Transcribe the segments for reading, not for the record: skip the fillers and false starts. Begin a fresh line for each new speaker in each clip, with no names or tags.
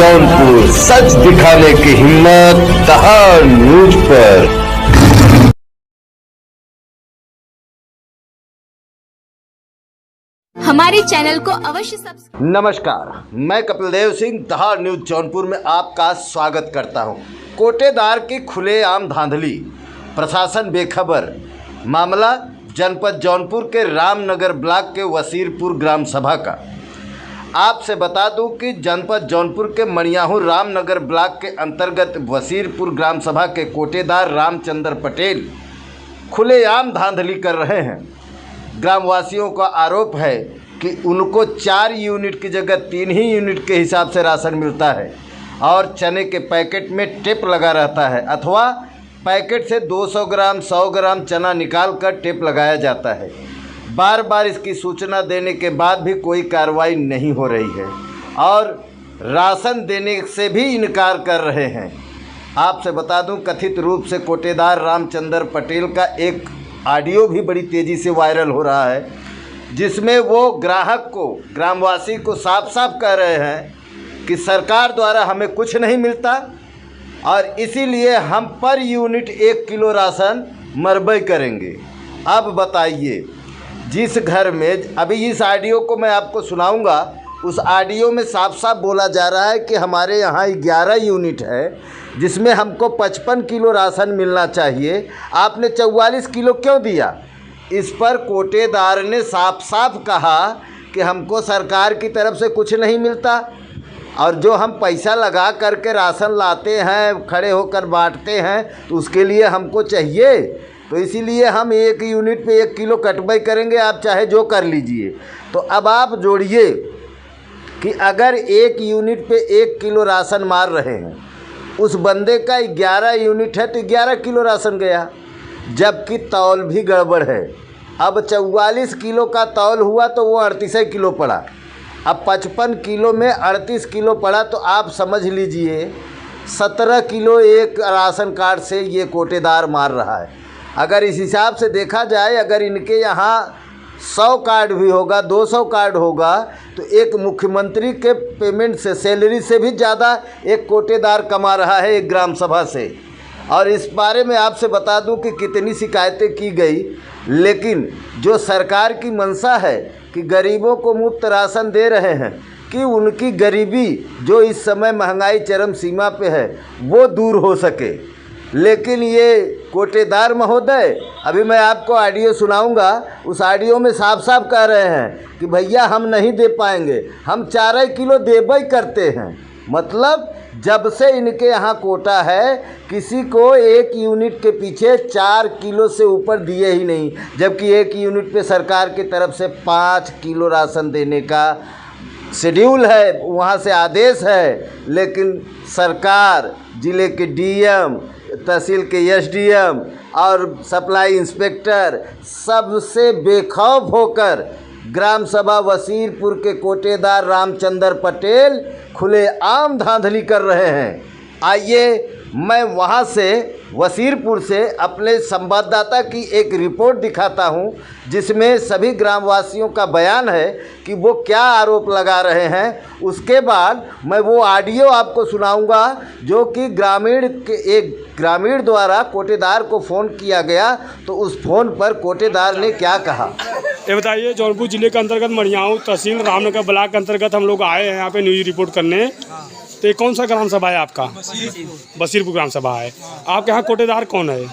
जौनपुर, सच दिखाने की हिम्मत दहाड़ न्यूज पर।
हमारे चैनल को अवश्य सब्सक्राइब।
नमस्कार, मैं कपिल देव सिंह दहाड़ न्यूज जौनपुर में आपका स्वागत करता हूं। कोटेदार की खुलेआम धांधली, प्रशासन बेखबर। मामला जनपद जौनपुर के रामनगर ब्लॉक के वसीरपुर ग्राम सभा का। आपसे बता दूं कि जनपद जौनपुर के मणियाहू रामनगर ब्लॉक के अंतर्गत वसीरपुर ग्राम सभा के कोटेदार रामचंद्र पटेल खुलेआम धांधली कर रहे हैं। ग्रामवासियों का आरोप है कि उनको 4 यूनिट की जगह 3 ही यूनिट के हिसाब से राशन मिलता है और चने के पैकेट में टेप लगा रहता है, अथवा पैकेट से 200 ग्राम 100 ग्राम चना निकाल कर टेप लगाया जाता है। बार बार इसकी सूचना देने के बाद भी कोई कार्रवाई नहीं हो रही है और राशन देने से भी इनकार कर रहे हैं। आपसे बता दूं, कथित रूप से कोटेदार रामचंद्र पटेल का एक ऑडियो भी बड़ी तेज़ी से वायरल हो रहा है, जिसमें वो ग्राहक को, ग्रामवासी को साफ साफ कह रहे हैं कि सरकार द्वारा हमें कुछ नहीं मिलता और इसीलिए हम पर यूनिट 1 किलो राशन मरबई करेंगे। अब बताइए, जिस घर में, अभी इस ऑडियो को मैं आपको सुनाऊंगा, उस ऑडियो में साफ साफ बोला जा रहा है कि हमारे यहाँ 11 यूनिट है जिसमें हमको 55 किलो राशन मिलना चाहिए, आपने 44 किलो क्यों दिया? इस पर कोटेदार ने साफ साफ कहा कि हमको सरकार की तरफ से कुछ नहीं मिलता और जो हम पैसा लगा करके राशन लाते हैं, खड़े होकर बांटते हैं, तो उसके लिए हमको चाहिए, तो इसीलिए हम 1 यूनिट पे 1 किलो कटवाई करेंगे, आप चाहे जो कर लीजिए। तो अब आप जोड़िए कि अगर 1 यूनिट पे 1 किलो राशन मार रहे हैं, उस बंदे का 11 यूनिट है तो 11 किलो राशन गया, जबकि तौल भी गड़बड़ है। अब 44 किलो का तौल हुआ तो वो 38 किलो पड़ा। अब 55 किलो में 38 किलो पड़ा, तो आप समझ लीजिए 17 किलो एक राशन कार्ड से ये कोटेदार मार रहा है। अगर इस हिसाब से देखा जाए, अगर इनके यहाँ 100 कार्ड भी होगा, 200 कार्ड होगा, तो एक मुख्यमंत्री के पेमेंट से, सैलरी से भी ज़्यादा एक कोटेदार कमा रहा है एक ग्राम सभा से। और इस बारे में आपसे बता दूं कि कितनी शिकायतें की गई, लेकिन जो सरकार की मंशा है कि गरीबों को मुफ्त राशन दे रहे हैं, कि उनकी गरीबी जो इस समय महंगाई चरम सीमा पे है वो दूर हो सके। लेकिन ये कोटेदार महोदय, अभी मैं आपको ऑडियो सुनाऊंगा, उस ऑडियो में साफ साफ कह रहे हैं कि भैया हम नहीं दे पाएंगे, हम 4 किलो देबई करते हैं। मतलब जब से इनके यहाँ कोटा है, किसी को 1 यूनिट के पीछे 4 किलो से ऊपर दिए ही नहीं, जबकि 1 यूनिट पे सरकार की तरफ से 5 किलो राशन देने का शेड्यूल है, वहाँ से आदेश है। लेकिन सरकार, ज़िले के डीएम, तहसील के एसडीएम और सप्लाई इंस्पेक्टर सबसे बेखौफ होकर ग्राम सभा वसीरपुर के कोटेदार रामचंद्र पटेल खुलेआम धांधली कर रहे हैं। आइए मैं वहां से, वसीरपुर से, अपने संवाददाता की एक रिपोर्ट दिखाता हूं, जिसमें सभी ग्रामवासियों का बयान है कि वो क्या आरोप लगा रहे हैं। उसके बाद मैं वो ऑडियो आपको सुनाऊंगा जो कि एक ग्रामीण द्वारा कोटेदार को फ़ोन किया गया, तो उस फ़ोन पर कोटेदार ने क्या कहा।
ये बताइए, जौनपुर जिले के अंतर्गत मणियाहू तहसील रामनगर ब्लॉक के अंतर्गत हम लोग आए हैं यहाँ पे न्यूज़ रिपोर्ट करने। तो ये कौन सा ग्राम सभा है आपका? वसीरपुर ग्राम सभा है। आपके यहाँ कोटेदार कौन है?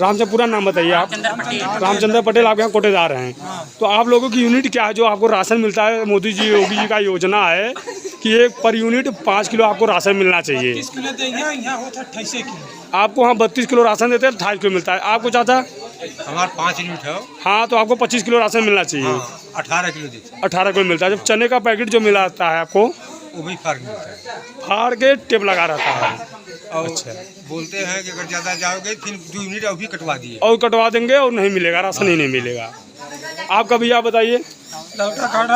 रामचंद्र। पूरा नाम बताइए आप। रामचंद्र पटेल आपके यहाँ कोटेदार हैं। तो आप लोगों की यूनिट क्या है जो आपको राशन मिलता है? मोदी जी, योगी जी का योजना है कि एक पर यूनिट 5 किलो आपको राशन मिलना चाहिए। आपको वहाँ 32 किलो राशन देते हैं, 28 किलो मिलता है। आपको चाचा?
हमारा 5 यूनिट है।
हाँ, तो आपको 25 किलो राशन मिलना चाहिए।
हाँ, 18 किलो देते हैं।
18 किलो मिलता है। जब चने का पैकेट जो मिलाता है आपको,
वो भी फाड़ मिलता है,
फाड़ के टेप लगा रहता है।
और
अच्छा,
बोलते हैं कि अगर ज़्यादा जाओगे फिर 2 यूनिट और भी कटवा दिए,
और कटवा देंगे और नहीं मिलेगा, राशन ही नहीं मिलेगा। आपका भैया बताइए।
डॉक्टर कार्ड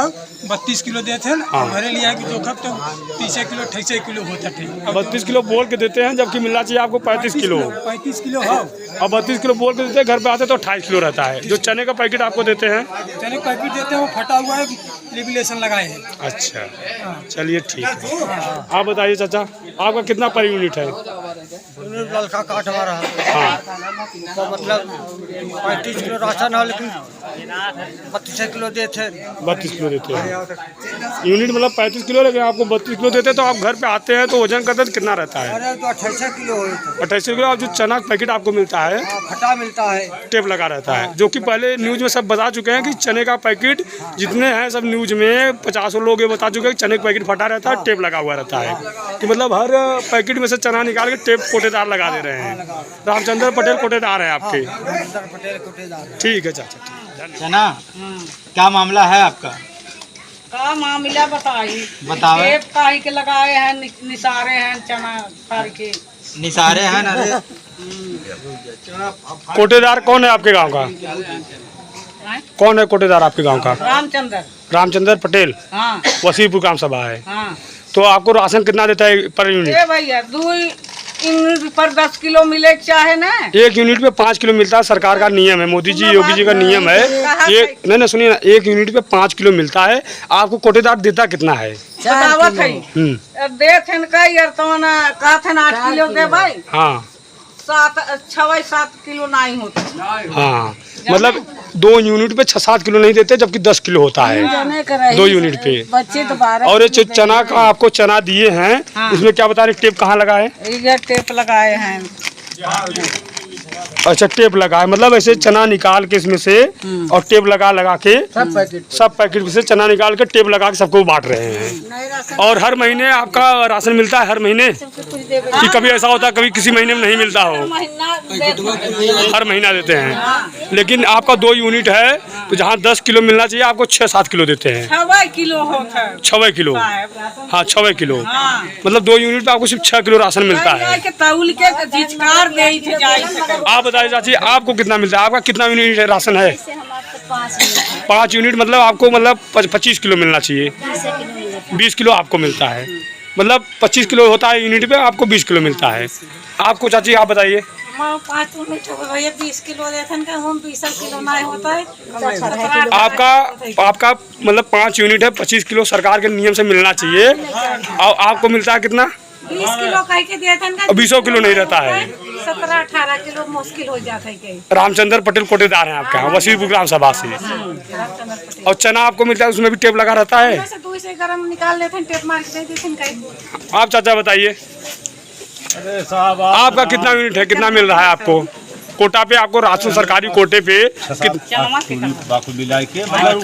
32 किलो देते हैं
हाँ।
घरे लिया कि जो खब तो 30 किलो 28 किलो होता थे।
32 किलो बोल के देते हैं, जबकि मिलना चाहिए आपको 35 किलो।
35 किलो हो।
अब 32 किलो बोल के देते हैं, घर पे आते तो 28 किलो रहता है। जो चने का पैकेट आपको देते हैं,
चने का पैकेट देते हैं वो फटा हुआ है, लेबिलेशन लगाए हैं।
अच्छा चलिए ठीक है। आप बताइए चाचा, आपका कितना पर यूनिट है?
ललका काट हमारा
हाँ
तो मतलब 35 किलो राशन है, लेकिन 32 किलो देते हैं।
32 किलो देते हैं यूनिट, मतलब 35 किलो, लेकिन आपको 32 किलो देते हैं। तो आप घर पे आते हैं तो वजन करते हैं तो कितना रहता है?
अरे तो 28 किलो हो
28 किलो। आप जो चना का पैकेट आपको मिलता है,
फटा मिलता है,
टेप लगा रहता है, जो कि पहले न्यूज में सब बता चुके हैं कि चने का पैकेट जितने हैं सब न्यूज में 50 लोग ये बता चुके हैं कि चने का पैकेट फटा रहता है, टेप लगा हुआ रहता है। कि मतलब हर पैकेट में से चना निकाल के टेप कोटेदार लगा दे रहे हैं। रामचंद्र पटेल कोटेदार है आपके?
पटेल कोटेदार।
ठीक है चाचा।
चना क्या मामला है आपका?
का मामला बताई
बताओ।
टेप काहे के लगाए हैं, निसारे हैं चना फाड़ के।
निसारे हैं ना रे।
कोटेदार कौन है आपके गांव का?
हैं?
कौन है कोटेदार आपके गांव का?
रामचंद्र।
रामचंद्र पटेल,
हाँ
वसीपुर ग्राम सभा है।
हाँ।
तो आपको राशन कितना देता है पर यूनिट?
ए भैया 2 यूनिट पर 10 किलो मिले के चाहे ना।
एक यूनिट पे 5 किलो मिलता है, सरकार का नियम है, मोदी जी योगी जी का नियम है। एक नहीं सुनिए ना, एक यूनिट पे 5 किलो मिलता है। आपको कोटेदार देता कितना है?
बतावत है दे थे का यार तो ना कहा थे 8 किलो दे भाई।
हाँ
7 किलो नहीं होता।
हाँ, मतलब 2 यूनिट पे 6-7 किलो नहीं देते, जबकि 10 किलो होता है 2 यूनिट पे।
बच्चे तो 12
और ये जो चना का आपको चना दिए हैं,
हाँ।
इसमें क्या बता रहे, टेप कहाँ लगा है?
ये टेप लगाए हैं।
अच्छा टेप लगा है, मतलब ऐसे चना निकाल के इसमें से और टेप लगा के सब पैकेट से चना निकाल के टेप लगा के सबको बांट रहे हैं। और हर महीने आपका राशन मिलता है? हर महीने कि कभी ऐसा होता है कभी किसी महीने में नहीं मिलता हो? हर महीना देते हैं। लेकिन आपका 2 यूनिट है, तो जहाँ 10 किलो मिलना चाहिए आपको 6-7 किलो देते हैं।
6 किलो होता है।
6 किलो। हाँ 6 किलो, मतलब 2 यूनिट पे आपको सिर्फ 6 किलो राशन मिलता है। आप बताइए चाची, आपको कितना मिलता है? आपका कितना यूनिट राशन है? 5 यूनिट, मतलब आपको मतलब 25 किलो मिलना चाहिए। 20 किलो आपको मिलता है, मतलब 25 किलो होता है यूनिट पे, आपको 20 किलो मिलता है। आपको चाची आप बताइए।
5 यूनिट भैया 20 किलो देते हैं, हम 20 किलो नहीं होता है।
आपका मतलब 5 यूनिट है, 25 किलो सरकार के नियम से मिलना चाहिए। और आपको मिलता है कितना?
20 किलो कह के देते हैं।
20 किलो नहीं रहता है,
17-18 किलो मुश्किल हो जाता है।
रामचंद्र पटेल कोटेदार हैं आपके यहाँ वसीपुर ग्राम सभा से। और चना आपको मिलता है, उसमें भी टेप लगा रहता है?
दूध से गरम निकाल लेते हैं, टेप मार के दे देते हैं।
आप चाचा बताइए।
अरे साहब
आपका कितना यूनिट है, कितना मिल रहा है आपको कोटा पे? आपको राशन सरकारी कोटे पे
बाकू मिला के मगर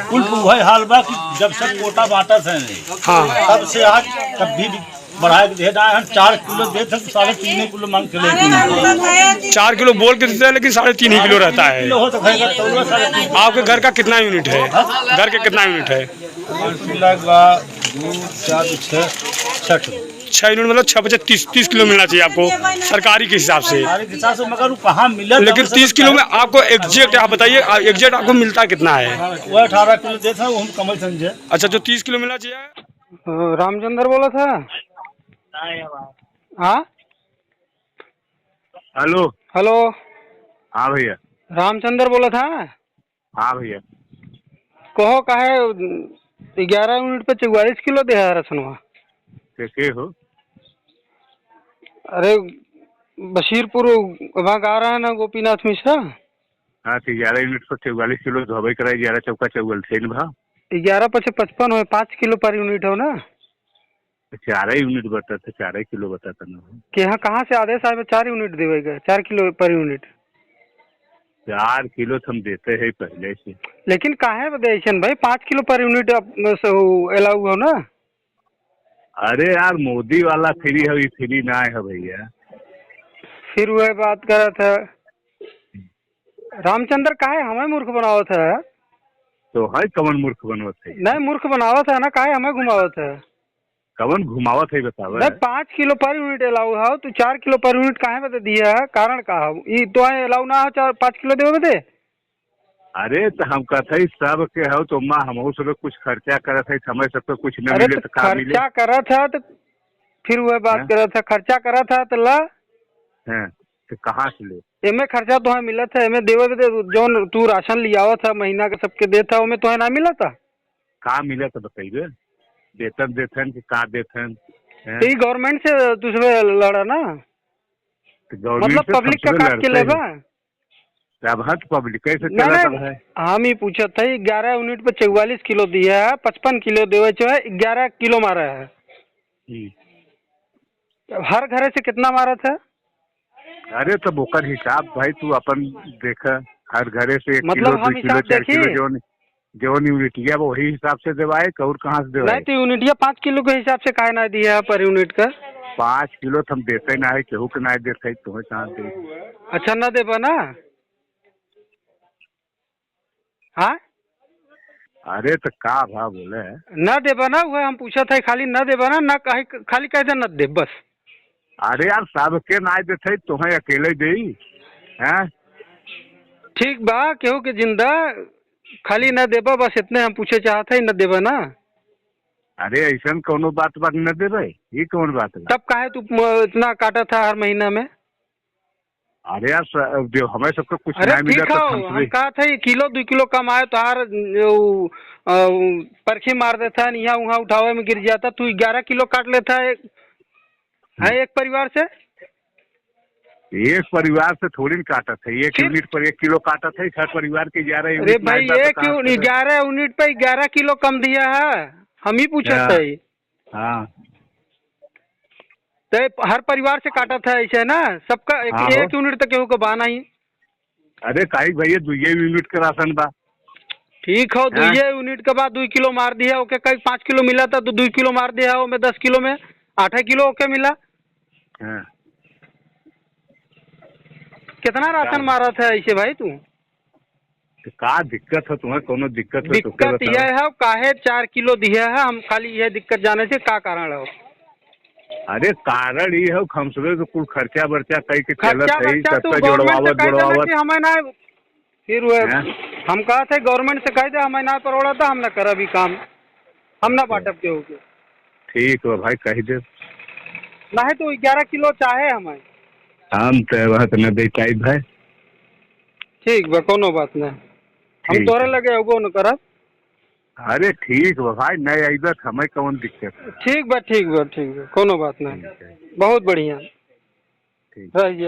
कुल वही हाल बा कि जब से कोटा बांटा थे
हाँ
तब से आज कभी बढ़ा के दे रहा है। 4 किलो देते 3.5 किलो मांग के ले
4 किलो बोल के देते हैं, लेकिन 3.5 ही किलो रहता है।
हो तो खाएगा तो
आपके घर का कितना यूनिट है? घर के कितना यूनिट है?
2 4 6
6 यूनिट, मतलब 6 बचे 30 किलो मिलना चाहिए आपको सरकारी के हिसाब से।
मगर वो कहाँ मिला?
लेकिन 30 किलो में आपको एग्जैक्ट आप बताइए, एग्जैक्ट आपको मिलता कितना है?
वो 18 किलो देते हैं, वो हम कमल समझे।
अच्छा, जो 30 किलो मिलना चाहिए।
रामचंद्र बोला था। हाँ
हेलो।
हेलो।
हाँ भैया।
रामचंद्र बोला था।
हाँ भैया।
कहो काहे 11 यूनिट पे 44 किलो दे है राशनवा?
कैसे हो?
अरे बशीरपुर वहाँ आ रहा है ना गोपीनाथ मिश्रा।
हाँ तो 11 यूनिट पर 44 किलो धोबई कराई, 11 चौका 44 भाव।
11 पचे 55 हो, 5 किलो पर यूनिट हो ना।
4 यूनिट बताता, 4 किलो बताता ना
कि यहाँ कहाँ से आदेश आए 4 यूनिट देगा? 4 किलो पर यूनिट।
4 किलो तो हम देते हैं पहले से।
लेकिन काहे देशन भाई 5 किलो पर यूनिट अलाउ हो ना।
अरे यार मोदी वाला फ्री है, फ्री ना है भैया।
फिर वह बात कर रहा था रामचंद्र, काहे हमें मूर्ख बनावत है?
तो है कवन मूर्ख बनवत है?
नहीं मूर्ख बनावत है ना, काहे हमें घुमावत है?
कवन घुमावत है बतावा?
नहीं 5 किलो पर यूनिट अलाउ है, तो 4 किलो पर यूनिट काहे बता दिया है? कारण का है? ये तो अलाउ ना हो 5 किलो देवे बदे?
अरे तो हम कहते ही सब के हो तो माँ हम सब कुछ खर्चा करत है, समय सब पे कुछ न
अरे
मिले
तो
तो का मिले।
खर्चा करा था तो फिर वह बात
हाँ?
करा था, खर्चा करा था तो ला
हैं तो कहाँ से ले?
एमे खर्चा तो मिला था, एमे देवे जो तू राशन लियावा था महीना का सबके देता ओमे तो ना मिला था।
का मिले तो बताइए, वेतन देथन कि का देथन? हैं?
तो गवर्नमेंट से दूसरे लड़ा ना,
तो गवर्नमेंट
मतलब
से
पब्लिक का
सबसे
काट के
लड़ते
लेबा।
हैं। अब हद पब्लिक कैसे
ना
चला
ना
है?
हम ही पूछा था 11 यूनिट पे 44 किलो दिया है, 55 किलो देवे जो है 11 किलो मारा है। हर घरे से कितना मारा था?
अरे तो ओकर हिसाब भाई तू अपन देख, हर घरे से 1
मतलब
किलो
हम
2 किलो
हिसाब
4 किलो
देखी?
जो यूनिटिया वो वही हिसाब से देवाए, और कहाँ से देवाए?
नहीं तो यूनिट या 5 किलो के हिसाब से काहे ना दिया है पर यूनिट का?
5 किलो तो हम देते ना है, केहू के ना देते तुम्हें कहाँ दे?
अच्छा न देबा ना? हाँ
अरे तो का भाव बोले?
न देबा ना, वह हम पूछा था खाली न देबा ना, न कहे खाली कह दे न दे बस।
अरे यार सबके ना देते तुम्हें अकेले दे हैं?
ठीक बा, केहू के जिंदा खाली न देबा बस, इतने हम पूछे चाहते ही न देबा ना।
अरे ऐसा कोनो बात बात न देवे, ये कौन बात है?
तब काहे तू इतना काटा था हर महीना में?
अरे यार जो हमें सबको कुछ
अरे
नहीं मिला
ठीक
तो
है, हम कहा था ये किलो 2 किलो कम आए तो हर परखी मार देता है, यहाँ वहाँ उठावे में गिर जाता। तू 11 किलो काट लेता है एक परिवार से?
एक परिवार से थोड़ी न काटा था, 1 यूनिट पर 1 किलो काटा था, हर परिवार के 11
अरे
यूनिट।
भाई 11 यूनिट पे 11 किलो कम दिया है, हम ही पूछा था।
हाँ
तो हर परिवार से काटा था ऐसे ना, सबका एक यूनिट तक केहू को बाना ही।
अरे काई भैया 2 यूनिट का राशन बा।
ठीक हो, 2 यूनिट के बाद 2 किलो मार दिया, ओके कहीं 5 किलो मिला था तो 2 किलो मार दिया, वो में 10 किलो में 8 किलो ओके मिला।
हाँ।
कितना राशन मारा था ऐसे भाई तू?
तो का दिक्कत है तुम्हें? कोनो दिक्कत है तो
दिक्कत यह है काहे 4 किलो दिया है, हम खाली यह दिक्कत जाने से का कारण है?
अरे कारण ये है खमसवे तो कुल खर्चा बर्चा कई के चलत
खर्चा
है,
बर्चा तू
सबका
गवर्नमेंट से
जोड़वावत
कह दे हमें ना, फिर वो
हाँ?
हम कहा थे गवर्नमेंट से कह दे हमें ना परोड़ा था, हम ना कर अभी काम, हम ना बांटब के होके।
ठीक है भाई कह दे,
नहीं तो 11 किलो चाहे हमें।
हम तो वह न दे चाहिए भाई।
ठीक बा, कोनो बात नहीं, हम
ठीक
तोरे
है।
लगे होगो न करब।
अरे ठीक है भाई, नहीं आई बात हमें कौन दिक्कत है?
ठीक बा, ठीक बा, ठीक बा, कोनो बात नहीं,
ठीक है,
बहुत बढ़िया
ठीक।
रहिए।